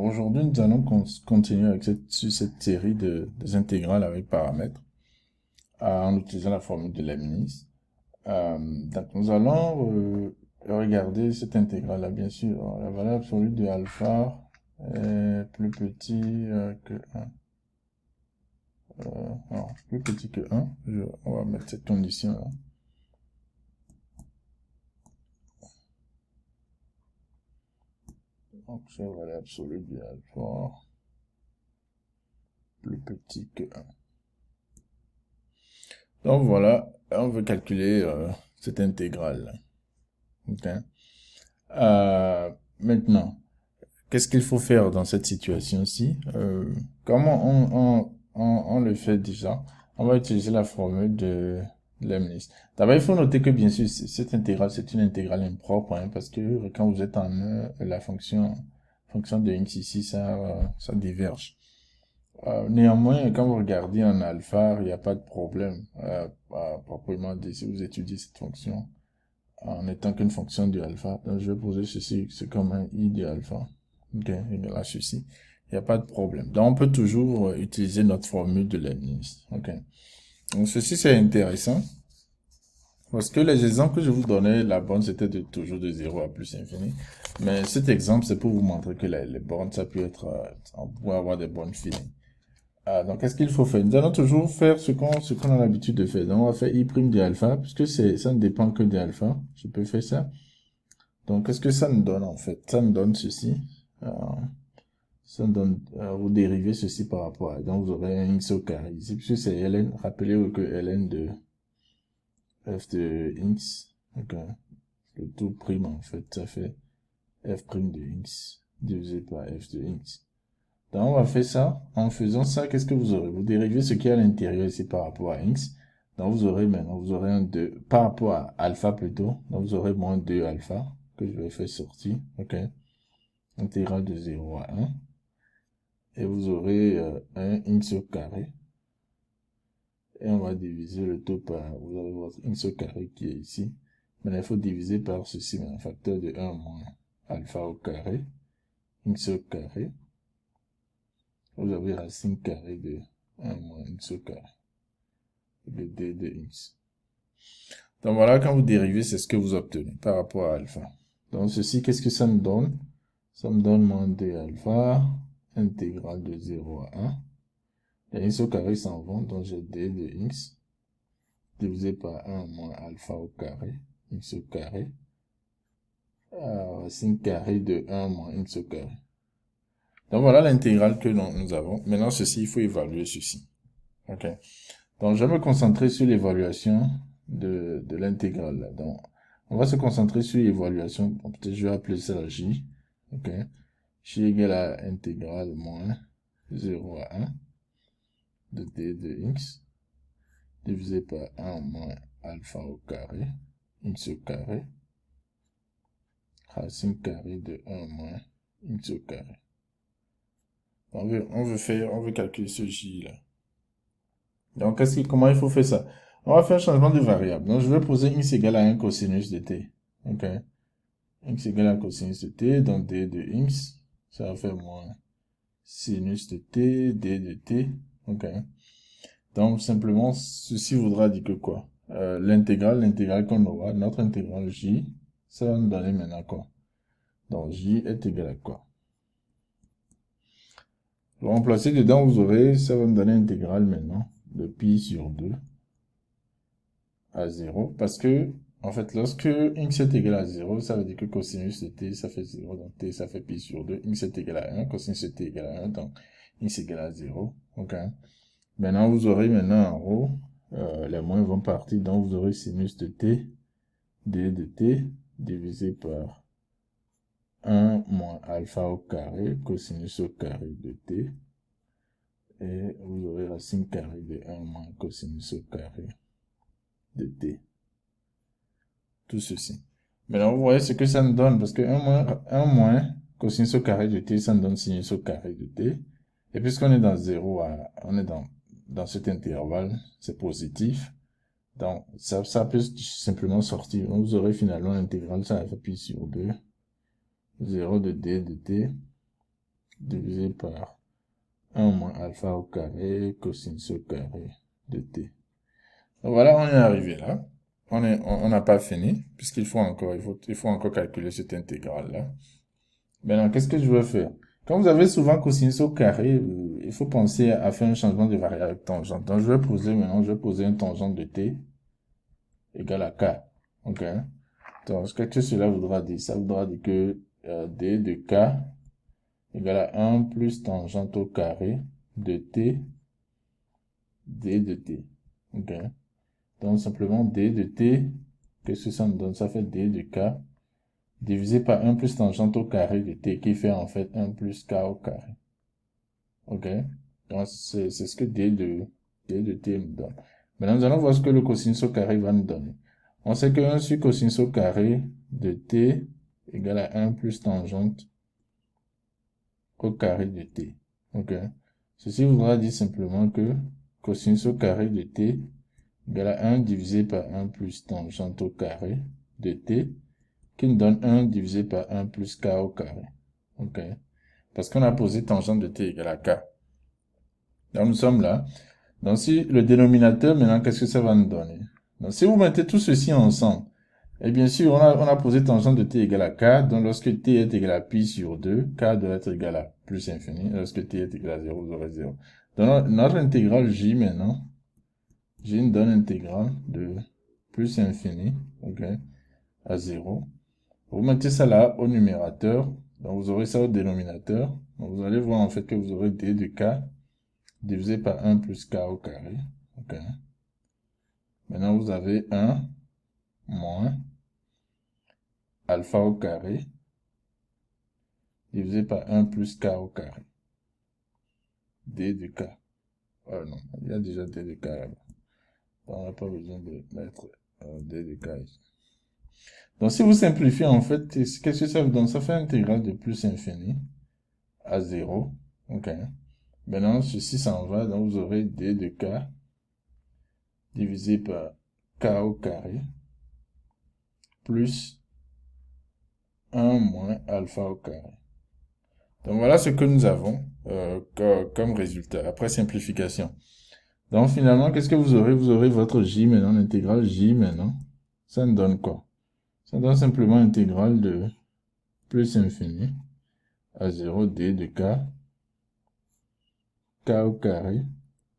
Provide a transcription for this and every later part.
Aujourd'hui, nous allons continuer avec sur cette série des intégrales avec paramètres en utilisant la formule de Leibniz. Donc, nous allons regarder cette intégrale-là, bien sûr. La valeur absolue de alpha est plus petit que 1. Non, plus petit que 1. On va mettre cette condition-là. Donc, c'est la valeur absolue de alpha plus petit que 1. Donc voilà, on veut calculer cette intégrale. Okay. Maintenant, qu'est-ce qu'il faut faire dans cette situation-ci? Comment on le fait déjà? On va utiliser la formule de Leibniz. D'abord, il faut noter que bien sûr, cette intégrale, c'est une intégrale impropre, hein, parce que quand vous êtes en la fonction de x ici, ça diverge. Néanmoins, quand vous regardez en alpha, il n'y a pas de problème proprement dit si vous étudiez cette fonction en étant qu'une fonction de alpha. Donc, je vais poser ceci, c'est comme un i de alpha. Ok, égal à ceci. Il n'y a pas de problème. Donc, on peut toujours utiliser notre formule de Leibniz. Ok. Donc, ceci, c'est intéressant. Parce que les exemples que je vous donnais, la borne, c'était toujours de 0 à plus infini. Mais cet exemple, c'est pour vous montrer que les bornes, ça peut être, on peut avoir des bornes finies. Donc, qu'est-ce qu'il faut faire? Nous allons toujours faire ce qu'on a l'habitude de faire. Donc, on va faire i' de alpha, puisque ça ne dépend que de alpha. Je peux faire ça. Donc, qu'est-ce que ça nous donne, en fait? Ça nous donne ceci. Euh, ça nous donne, vous dérivez ceci par rapport à, donc vous aurez un x au carré ici, puisque c'est ln, rappelez-vous que ln de f de x, donc, le tout prime, en fait, ça fait f' de x divisé par f de x. Donc, on va faire ça. En faisant ça, qu'est-ce que vous aurez? Vous dérivez ce qui est à l'intérieur ici par rapport à x. Donc, vous aurez maintenant, vous aurez un 2, par rapport à alpha plutôt. Donc, vous aurez moins 2 alpha, que je vais faire sortir. OK. Intégrale de 0 à 1. Et vous aurez un x au carré. Et on va diviser le tout par, vous avez votre x au carré qui est ici. Maintenant, il faut diviser par ceci, un facteur de 1 moins alpha au carré, x au carré. Vous avez racine carrée de 1 moins x au carré. De d de x. Donc voilà, quand vous dérivez, c'est ce que vous obtenez par rapport à alpha. Donc ceci, qu'est-ce que ça me donne? Ça me donne moins 2 alpha, intégrale de 0 à 1. Les x au carré s'en vont, donc j'ai d de x, divisé par 1 moins alpha au carré, x au carré, racine carrée de 1 moins x au carré. Donc voilà l'intégrale que nous avons. Maintenant, ceci, il faut évaluer ceci. OK. Donc, je vais me concentrer sur l'évaluation de l'intégrale. Donc, on va se concentrer sur l'évaluation. Peut-être je vais appeler ça la J. OK. J égale à intégrale moins 0 à 1 de d de x divisé par 1 moins alpha au carré, x au carré, racine carrée de 1 moins x au carré. On veut calculer ce J là. Donc, comment il faut faire ça? On va faire changement de variable. Donc, je vais poser x égale à 1 cosinus de t. OK. X égale à cosinus de t, donc d de x, ça va faire moins sinus de t, d de t. OK. Donc, simplement, ceci voudra dire que quoi? L'intégrale qu'on aura, notre intégrale j, ça va nous donner maintenant quoi? Donc, j est égal à quoi? Pour remplacer dedans, vous aurez, ça va me donner intégrale maintenant de pi sur 2 à 0, parce que, en fait, lorsque x est égal à 0, ça veut dire que cosinus de t, ça fait 0, donc t, ça fait pi sur 2, x est égal à 1, cosinus de t égale à 1, donc x égale à 0, ok. Maintenant, vous aurez maintenant en haut, les moins vont partir, donc vous aurez sinus de t, d de t, divisé par 1 moins alpha au carré, cosinus au carré de t, et vous aurez racine carrée de 1 moins cosinus au carré de t. Tout ceci. Maintenant, vous voyez ce que ça nous donne, parce que 1 moins cosinus au carré de t, ça nous donne sinus au carré de t. Et puisqu'on est dans 0 on est dans cet intervalle, c'est positif. Donc, ça peut simplement sortir. Donc, vous aurez finalement l'intégrale, ça va faire pi sur 2, 0 de d de t, divisé par 1 moins alpha au carré cosinus au carré de t. Donc voilà, on est arrivé là. On n'a pas fini, puisqu'il faut encore, il faut encore calculer cette intégrale-là. Maintenant, qu'est-ce que je veux faire? Quand vous avez souvent cosinus au carré, il faut penser à faire un changement de variable tangente. Donc, je vais poser une tangente de t égale à k. Ok? Donc, qu'est-ce que cela voudra dire? Ça voudra dire que d de k égale à 1 plus tangente au carré de t, d de t. Ok? Donc, simplement d de t, qu'est-ce que ça me donne? Ça fait d de k divisé par 1 plus tangente au carré de t, qui fait en fait 1 plus k au carré. Ok? Donc, c'est ce que d de t me donne. Maintenant, nous allons voir ce que le cosinus au carré va nous donner. On sait que 1 sur cosinus au carré de t égale à 1 plus tangente au carré de t. Ok? Ceci voudra dire simplement que cosinus au carré de t égale à 1 divisé par 1 plus tangente au carré de t, qui nous donne 1 divisé par 1 plus k au carré. Ok? Parce qu'on a posé tangente de t égale à k. Donc, nous sommes là. Donc, si le dénominateur, maintenant, qu'est-ce que ça va nous donner? Donc, si vous mettez tout ceci ensemble, et bien sûr, on a posé tangente de t égale à k, donc lorsque t est égal à pi sur 2, k doit être égal à plus infini. Lorsque t est égal à 0, vous aurez 0. Donc, notre intégrale j maintenant, j nous donne intégrale de plus infini, ok, à 0. Vous mettez ça là au numérateur, donc vous aurez ça au dénominateur. Donc, vous allez voir en fait que vous aurez d de k divisé par 1 plus k au carré. Ok. Maintenant, vous avez 1 moins alpha au carré divisé par 1 plus k au carré. D de k. Oh non, il y a déjà d de k là-bas. On n'a pas besoin de mettre d de k ici. Donc, si vous simplifiez, en fait, qu'est-ce que ça vous donne? Ça fait intégrale de plus infini à 0. Ok. Maintenant, ceci s'en va, donc vous aurez d de k divisé par k au carré plus 1 moins alpha au carré. Donc voilà ce que nous avons comme résultat, après simplification. Donc finalement, qu'est-ce que vous aurez? Vous aurez votre j maintenant, l'intégrale j maintenant. Ça nous donne quoi? Ça donne simplement l'intégrale de plus infini à 0 d de k au carré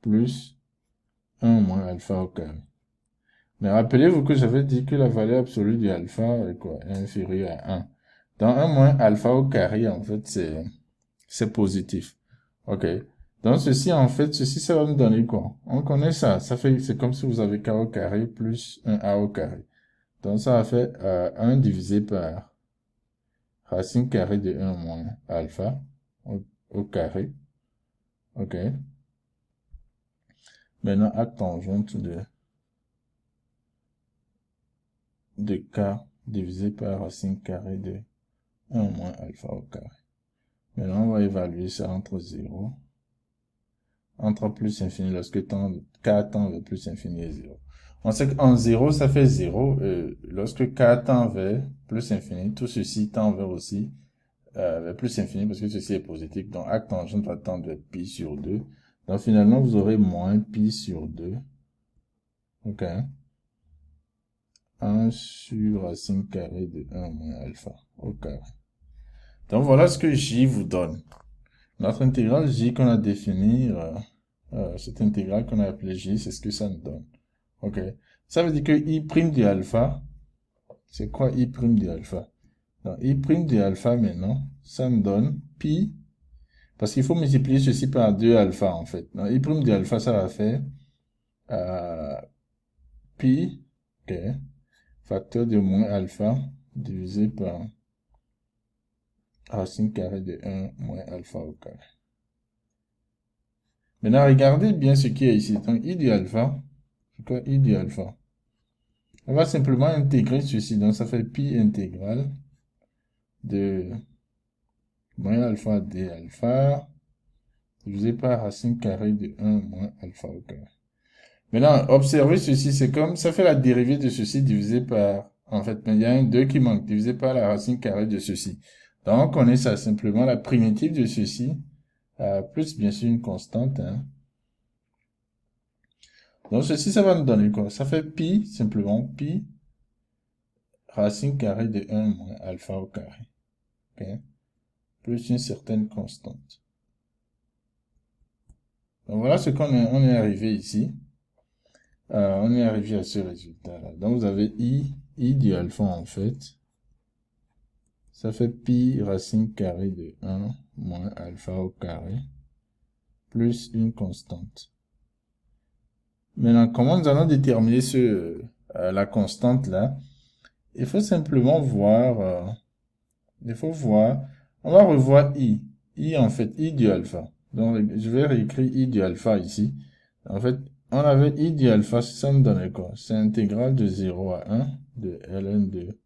plus 1 moins alpha au carré. Mais rappelez-vous que j'avais dit que la valeur absolue de alpha est quoi? Est inférieure à 1. Dans 1 moins alpha au carré, en fait, c'est positif. Ok. Donc ceci, en fait, ceci, ça va nous donner quoi? On connaît ça. C'est comme si vous avez k au carré plus 1a au carré. Donc ça va faire 1 divisé par racine carrée de 1 moins alpha au carré. Ok. Maintenant, acte tangente de k divisé par racine carrée de 1 moins alpha au carré. Maintenant, on va évaluer ça entre 0, entre plus infini lorsque k tend vers plus infini et 0. On sait qu'en 0, ça fait 0. Lorsque k tend vers plus infini, tout ceci tend vers aussi vers plus infini parce que ceci est positif. Donc, acte tangente va tendre vers pi sur 2. Donc, finalement, vous aurez moins pi sur 2. Ok. 1 sur racine carrée de 1 moins alpha au carré. Donc, voilà ce que j vous donne. Notre intégrale j qu'on a définie, cette intégrale qu'on a appelée j, c'est ce que ça nous donne. Ok. Ça veut dire que i' de alpha, c'est quoi i' de alpha? Donc, i' de alpha maintenant, ça me donne pi, parce qu'il faut multiplier ceci par 2 alpha en fait. Donc, i' de alpha, ça va faire pi, ok, facteur de moins alpha divisé par racine carrée de 1 moins alpha au carré. Maintenant, regardez bien ce qui est ici. Donc, i de alpha, c'est quoi i de alpha? On va simplement intégrer ceci. Donc, ça fait pi intégrale de moins alpha d alpha divisé par racine carrée de 1 moins alpha au carré. Maintenant, observez ceci. C'est comme, ça fait la dérivée de ceci divisé par, en fait, il y a un 2 qui manque, divisé par la racine carrée de ceci. Donc, on connaît ça simplement, la primitive de ceci, plus bien sûr une constante. Hein. Donc, ceci, ça va nous donner quoi? Ça fait pi, simplement, pi, racine carrée de 1 moins alpha au carré. Okay? Plus une certaine constante. Donc, voilà ce qu'on est, on est arrivé ici. On est arrivé à ce résultat-là. Donc, vous avez i du alpha, en fait. Ça fait pi racine carrée de 1 moins alpha au carré, plus une constante. Maintenant, comment nous allons déterminer la constante là? Il faut simplement voir, on va revoir i. I, en fait, i du alpha. Donc, je vais réécrire i du alpha ici. En fait, on avait i du alpha, ça nous donnait quoi? C'est intégrale de 0 à 1 de ln de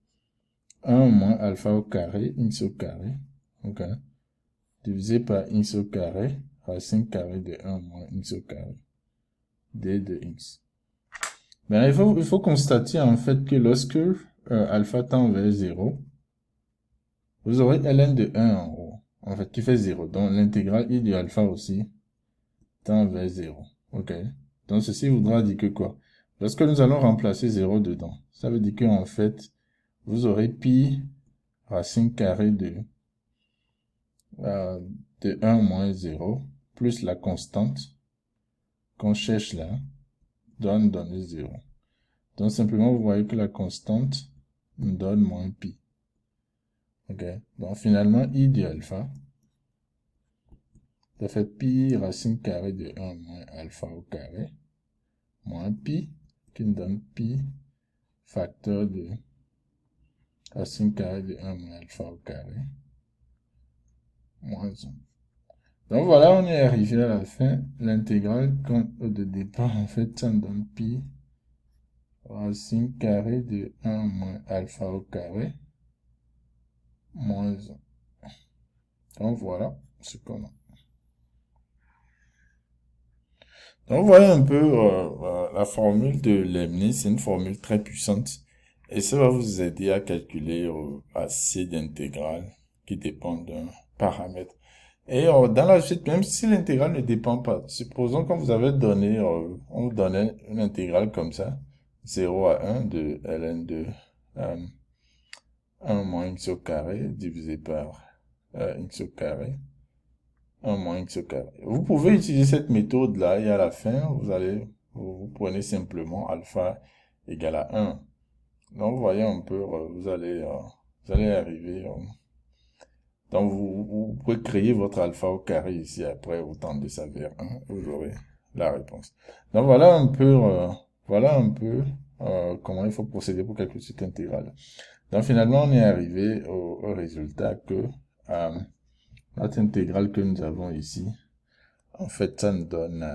1 moins alpha au carré, x au carré. Ok. Divisé par x au carré, racine carrée de 1 moins x au carré, d de x. Ben, il faut constater en fait que lorsque alpha tend vers 0, vous aurez ln de 1 en haut, en fait, qui fait 0. Donc l'intégrale i de alpha aussi tend vers 0. Ok. Donc ceci voudra dire que quoi? Lorsque nous allons remplacer 0 dedans, ça veut dire que en fait, vous aurez pi racine carrée de 1 moins 0 plus la constante qu'on cherche là donne 0. Donc simplement vous voyez que la constante nous donne moins pi. Ok. Donc finalement i de alpha, ça fait pi racine carrée de 1 moins alpha au carré moins pi qui nous donne pi facteur de racine carrée de 1 moins alpha au carré moins 1. Donc voilà, on est arrivé à la fin. L'intégrale de départ, en fait, ça nous donne pi racine carrée de 1 moins alpha au carré moins 1. Donc voilà ce qu'on a. Donc voilà un peu la formule de Leibniz. C'est une formule très puissante. Et ça va vous aider à calculer assez d'intégrales qui dépendent d'un paramètre. Et dans la suite, même si l'intégrale ne dépend pas, supposons qu'on vous avait donné, on vous donnait une intégrale comme ça, 0 à 1 de ln de 1 moins x au carré divisé par x au carré, 1 moins x au carré. Vous pouvez utiliser cette méthode-là et à la fin, vous prenez simplement alpha égale à 1. Donc, vous voyez un peu, vous allez arriver... donc, vous pouvez créer votre alpha au carré ici. Après, vous tendez ça vers 1 et vous aurez la réponse. Donc, voilà un peu, comment il faut procéder pour calculer cette intégrale. Donc, finalement, on est arrivé au résultat que notre intégrale que nous avons ici, en fait, ça nous donne,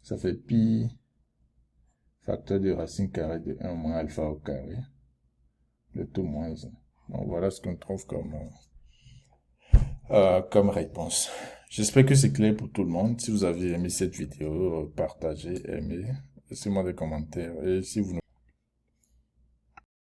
ça fait pi facteur de racine carrée de 1 moins alpha au carré, le tout moins 1. Donc, voilà ce qu'on trouve comme réponse. J'espère que c'est clair pour tout le monde. Si vous avez aimé cette vidéo, partagez, aimez, laissez-moi des commentaires. Et si vous